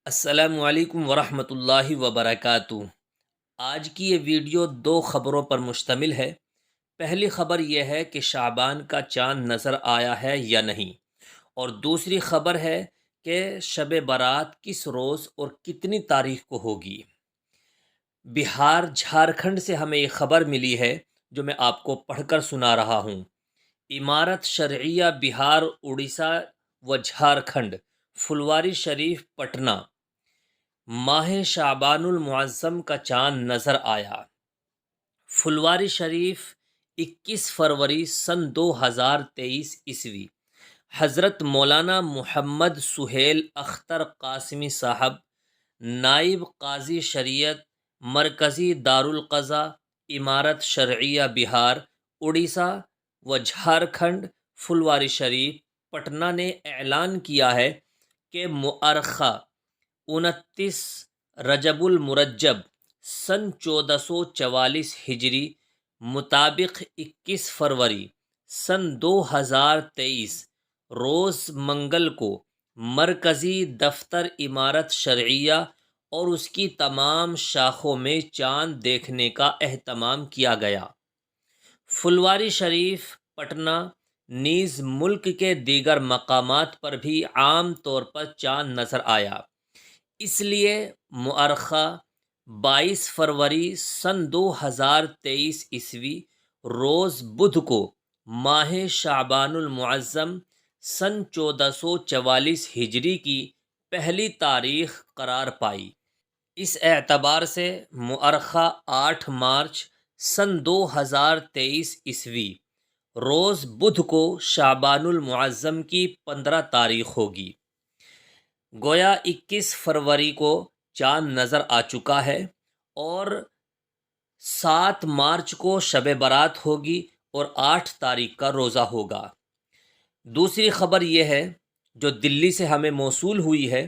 السلام علیکم ورحمۃ اللہ وبرکاتہ۔ آج کی یہ ویڈیو دو خبروں پر مشتمل ہے۔ پہلی خبر یہ ہے کہ شعبان کا چاند نظر آیا ہے یا نہیں، اور دوسری خبر ہے کہ شب برات کس روز اور کتنی تاریخ کو ہوگی۔ بہار جھارکھنڈ سے ہمیں یہ خبر ملی ہے جو میں آپ کو پڑھ کر سنا رہا ہوں۔ امارت شرعیہ بہار، اڑیسہ و جھارکھنڈ، پھلواری شریف، پٹنہ، ماہ شعبان المعظم کا چاند نظر آیا۔ پھلواری شریف 21 فروری سن 2023 عیسوی، حضرت مولانا محمد سہیل اختر قاسمی صاحب، نائب قاضی شریعت، مرکزی دارالقضاء، امارت شرعیہ بہار، اڑیسہ و جھارکھنڈ، پھلواری شریف، پٹنہ نے اعلان کیا ہے کہ مؤرخہ 29 رجب المرجب سن 1444 ہجری مطابق 21 فروری سن 2023 روز منگل کو مرکزی دفتر امارت شرعیہ اور اس کی تمام شاخوں میں چاند دیکھنے کا اہتمام کیا گیا۔ پھلواری شریف، پٹنہ نیز ملک کے دیگر مقامات پر بھی عام طور پر چاند نظر آیا۔ اس لیے مؤرخہ 22 فروری سن 2023 عیسوی روز بدھ کو ماہ شعبان المعظم سن 1444 ہجری کی پہلی تاریخ قرار پائی۔ اس اعتبار سے مؤرخہ 8 مارچ سن 2023 عیسوی روز بدھ کو شعبان المعظم کی 15 تاریخ ہوگی۔ گویا 21 فروری کو چاند نظر آ چکا ہے اور 7 مارچ کو شب برات ہوگی اور 8 تاریخ کا روزہ ہوگا۔ دوسری خبر یہ ہے جو دلی سے ہمیں موصول ہوئی ہے،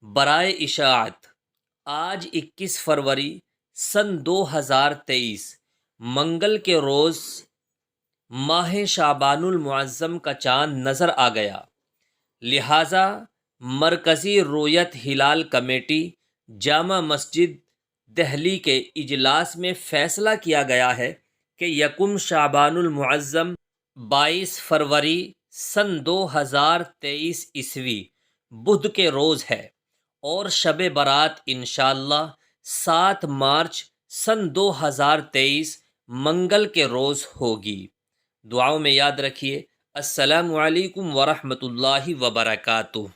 برائے اشاعت آج 21 فروری سن 2023 منگل کے روز ماہ شعبان المعظم کا چاند نظر آ گیا، لہٰذا مرکزی رویت ہلال کمیٹی جامع مسجد دہلی کے اجلاس میں فیصلہ کیا گیا ہے کہ یکم شعبان المعظم 22 فروری سن 2023 عیسوی بدھ کے روز ہے اور شب برات انشاءاللہ 7 مارچ سن 2023 منگل کے روز ہوگی۔ دعاؤں میں یاد رکھیے۔ السلام علیکم ورحمۃ اللہ وبرکاتہ۔